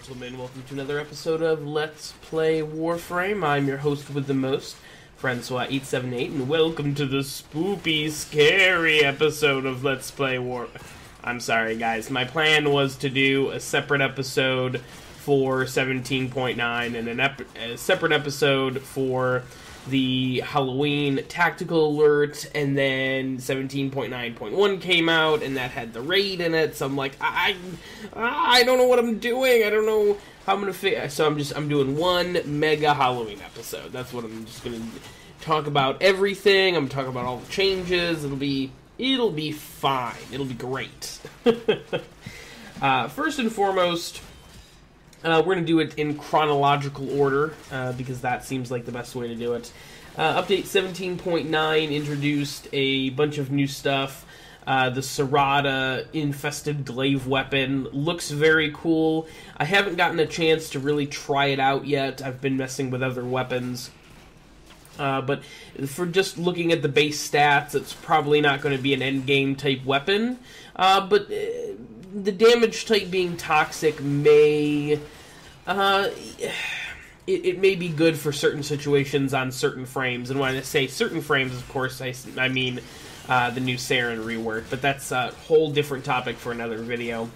gentlemen, welcome to another episode of Let's Play Warframe. I'm your host with the most, Francois878, and welcome to the spoopy, scary episode of Let's Play I'm sorry, guys. My plan was to do a separate episode for 17.9 and a separate episode for the Halloween tactical alert, and then 17.9.1 came out, and that had the raid in it, so I'm like, I don't know what I'm doing, I don't know how I'm gonna fit, so I'm doing one mega Halloween episode. That's what I'm just gonna talk about everything, I'm talking about all the changes, it'll be fine, it'll be great. First and foremost, we're going to do it in chronological order, because that seems like the best way to do it. Update 17.9 introduced a bunch of new stuff. The Serrata-infested glaive weapon looks very cool. I haven't gotten a chance to really try it out yet. I've been messing with other weapons. But for just looking at the base stats, it's probably not going to be an endgame type weapon. But the damage type being toxic may... it may be good for certain situations on certain frames. And when I say certain frames, of course, I mean the new Saren rework. But that's a whole different topic for another video.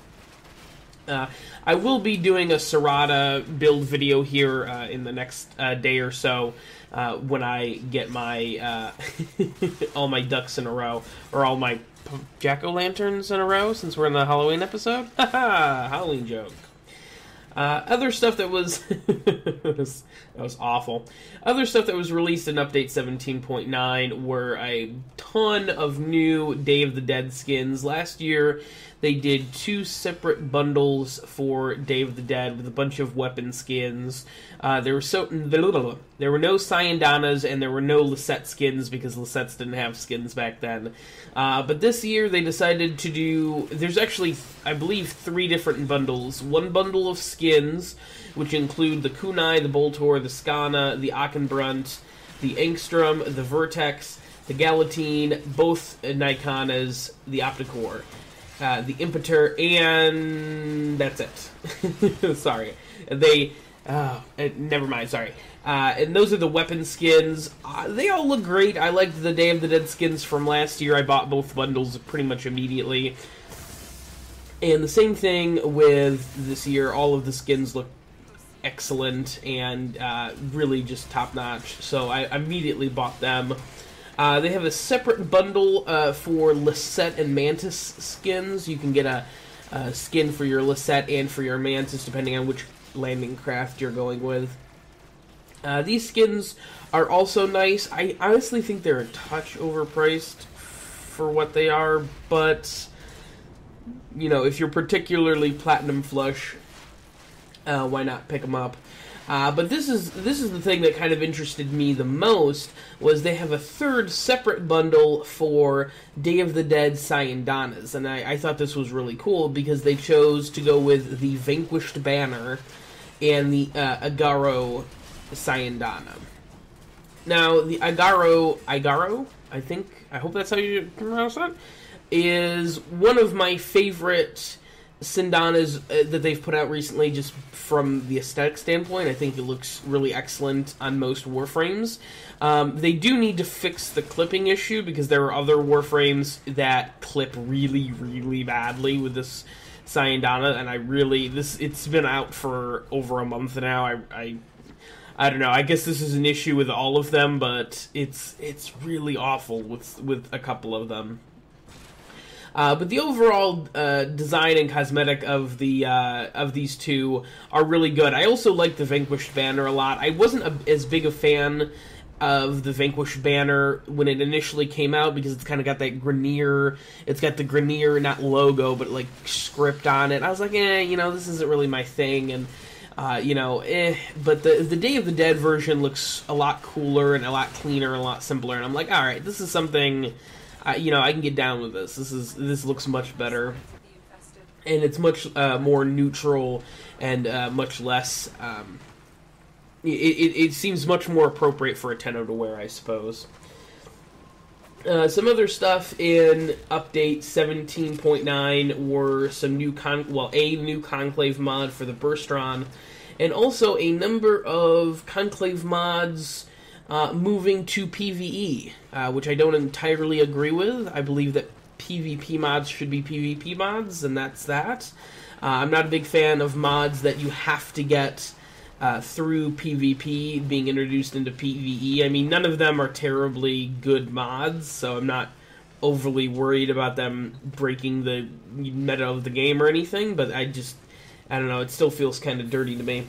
I will be doing a Serrata build video here in the next day or so when I get my all my ducks in a row, or all my jack-o'-lanterns in a row, since we're in the Halloween episode. Haha, Halloween joke. Other stuff that was that was awful. Other stuff that was released in Update 17.9 were a ton of new Day of the Dead skins. Last year, they did 2 separate bundles for Day of the Dead with a bunch of weapon skins. There were no Cyandanas and there were no Lisette skins because Lisettes didn't have skins back then. But this year they decided to do... There's actually, I believe, 3 different bundles. One bundle of skins, which include the Kunai, the Boltor, the Skana, the Achenbrunt, the Angstrom, the Vertex, the Galatine, both Nikanas, the Opticore, the Impeter, and that's it. Sorry. Never mind, sorry. And those are the weapon skins. They all look great. I liked the Day of the Dead skins from last year. I bought both bundles pretty much immediately. And the same thing with this year. All of the skins look excellent and really just top-notch. So I immediately bought them. They have a separate bundle for Lisette and Mantis skins. You can get a skin for your Lisette and for your Mantis, depending on which landing craft you're going with. These skins are also nice. I honestly think they're a touch overpriced for what they are, but you know, if you're particularly platinum flush, why not pick them up? But this is the thing that kind of interested me the most, was they have a third separate bundle for Day of the Dead Cyandanas, and I thought this was really cool because they chose to go with the Vanquished Banner and the Agaro Cyandana. Now, the Agaro, I hope that's how you pronounce that, is one of my favorite Syndanas that they've put out recently, just from the aesthetic standpoint. I think it looks really excellent on most Warframes. They do need to fix the clipping issue, because there are other Warframes that clip really, really badly with this Cyandana, and it's been out for over a month now. I don't know, I guess this is an issue with all of them, but it's really awful with a couple of them. But the overall design and cosmetic of these two are really good. I also like the Vanquished Banner a lot. I wasn't as big a fan of the Vanquished Banner when it initially came out, because it's kind of got that Grineer. It's got the Grineer, not logo, but like script on it. I was like, this isn't really my thing, and But the Day of the Dead version looks a lot cooler and a lot cleaner and a lot simpler. And I'm like, all right, this is something. I can get down with this. This looks much better, and it's much more neutral and much less. It seems much more appropriate for a Tenno to wear, I suppose. Some other stuff in update 17.9 were some new a new Conclave mod for the Burstron, and also a number of Conclave mods moving to PvE, which I don't entirely agree with. I believe that PvP mods should be PvP mods, and that's that. I'm not a big fan of mods that you have to get through PvP being introduced into PvE. I mean, none of them are terribly good mods, so I'm not overly worried about them breaking the meta of the game or anything, but I don't know, it still feels kind of dirty to me.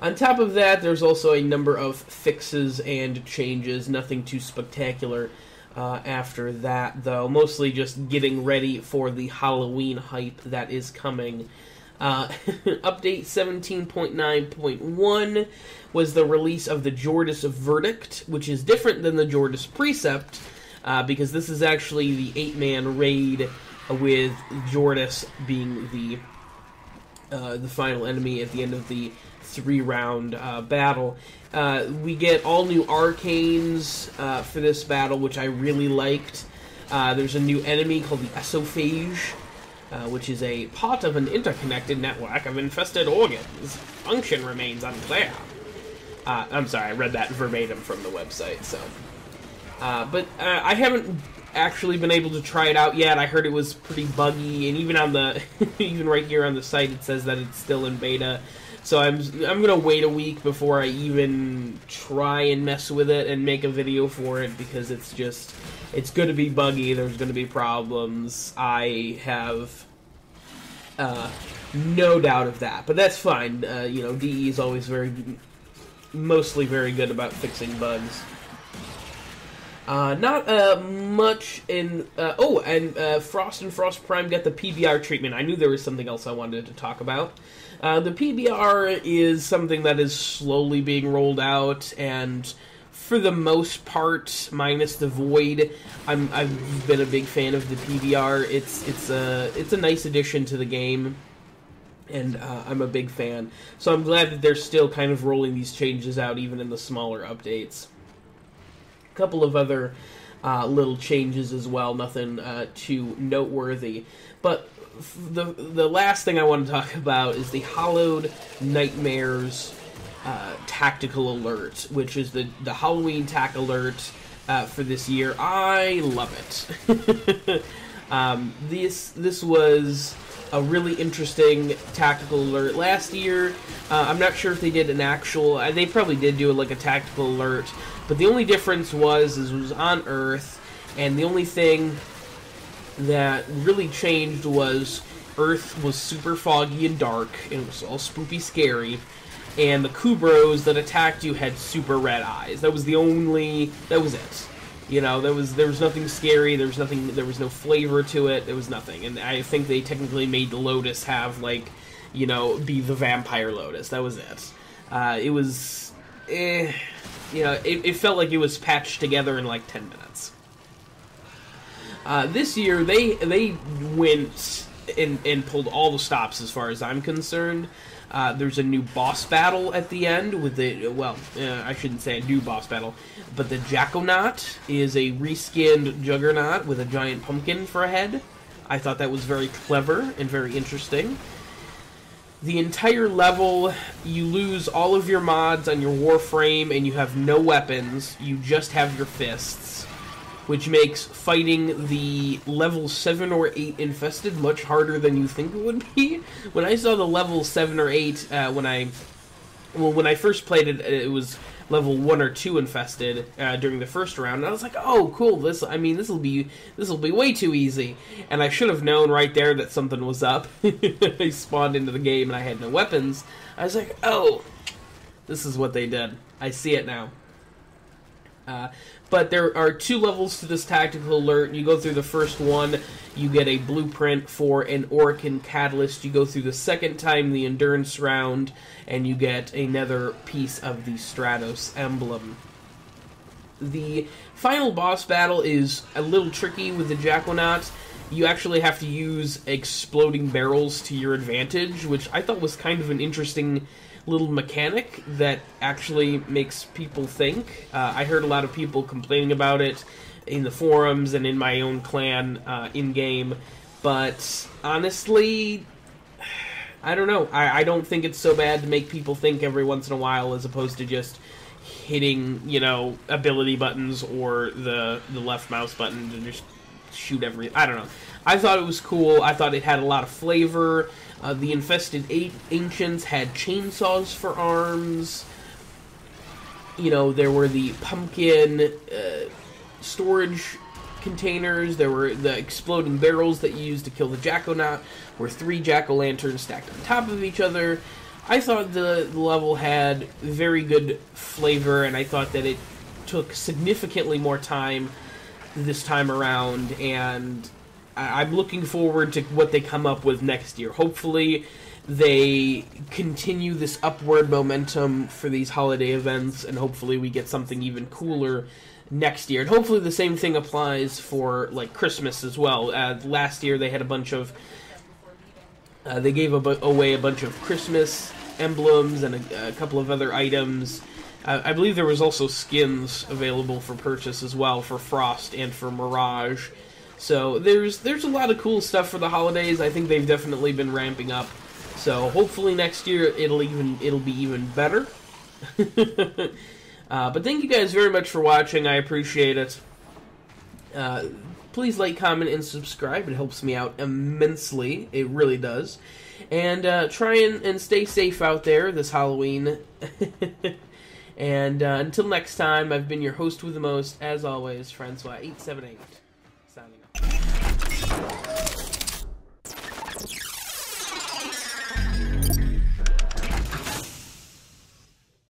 On top of that, there's also a number of fixes and changes, nothing too spectacular after that, though. Mostly just getting ready for the Halloween hype that is coming. Update 17.9.1 was the release of the Jordis Verdict, which is different than the Jordis Precept, because this is actually the 8-man raid with Jordis being the final enemy at the end of the 3-round battle. We get all new arcanes for this battle, which I really liked. There's a new enemy called the Esophage, which is a part of an interconnected network of infested organs. Function remains unclear. I'm sorry, I read that verbatim from the website, so. But I haven't actually been able to try it out yet. I heard it was pretty buggy, and even on the, even right here on the site, it says that it's still in beta. So I'm gonna wait a week before I even try and mess with it and make a video for it, because it's gonna be buggy. There's gonna be problems. I have no doubt of that, but that's fine. You know, DE is always mostly very good about fixing bugs. Not much in... Frost and Frost Prime got the PBR treatment. I knew there was something else I wanted to talk about. The PBR is something that is slowly being rolled out, and for the most part, minus the Void, I've been a big fan of the PBR. It's a nice addition to the game, and I'm a big fan. So I'm glad that they're still kind of rolling these changes out, even in the smaller updates. Couple of other little changes as well, nothing too noteworthy. But the last thing I want to talk about is the Hallowed Nightmares Tactical Alert, which is the Halloween Tac Alert for this year. I love it. This was a really interesting tactical alert last year. I'm not sure if they did an actual... they probably did do like a tactical alert, but the only difference was it was on Earth, and the only thing that really changed was Earth was super foggy and dark, and it was all spoopy scary, and the Kubros that attacked you had super red eyes. That was it. You know, there was nothing scary, there was no flavor to it, there was nothing. And I think they technically made the Lotus have, like, you know, be the Vampire Lotus. That was it. It was, you know, it felt like it was patched together in like 10 minutes. This year, they went and pulled all the stops as far as I'm concerned. There's a new boss battle at the end with the, I shouldn't say a new boss battle, but the Jackonaut is a reskinned Juggernaut with a giant pumpkin for a head. I thought that was very clever and very interesting. The entire level, you lose all of your mods on your Warframe and you have no weapons, you just have your fists, which makes fighting the level 7 or 8 infested much harder than you think it would be. When I saw the level 7 or 8, when I first played it, it was level 1 or 2 infested during the first round, and I was like, oh, cool, this will be way too easy. And I should have known right there that something was up. I spawned into the game and I had no weapons. I was like, oh, this is what they did. I see it now. But there are 2 levels to this tactical alert. You go through the first one, you get a blueprint for an Oricon Catalyst. You go through the second time, the Endurance round, and you get another piece of the Stratos emblem. The final boss battle is a little tricky with the Jackonaut. You actually have to use exploding barrels to your advantage, which I thought was kind of an interesting little mechanic that actually makes people think. I heard a lot of people complaining about it in the forums and in my own clan in-game, but honestly, I don't know. I don't think it's so bad to make people think every once in a while as opposed to just hitting, ability buttons or the left mouse button to just shoot I don't know. I thought it was cool. I thought it had a lot of flavor. The Infested Ancients had chainsaws for arms. There were the pumpkin storage containers. There were the exploding barrels that you used to kill the Jack-o'-not, where 3 jack-o'-lanterns stacked on top of each other. I thought the level had very good flavor, and I thought that it took significantly more time this time around, and I'm looking forward to what they come up with next year. Hopefully, they continue this upward momentum for these holiday events, and hopefully we get something even cooler next year. And hopefully the same thing applies for, Christmas as well. Last year they had a bunch of... they gave away a bunch of Christmas emblems and a couple of other items. I believe there was also skins available for purchase as well for Frost and for Mirage. So there's a lot of cool stuff for the holidays. I think they've definitely been ramping up. So hopefully next year it'll be even better. But thank you guys very much for watching. I appreciate it. Please like, comment, and subscribe. It helps me out immensely. It really does. And try and stay safe out there this Halloween. And until next time, I've been your host with the most, as always, Francois878.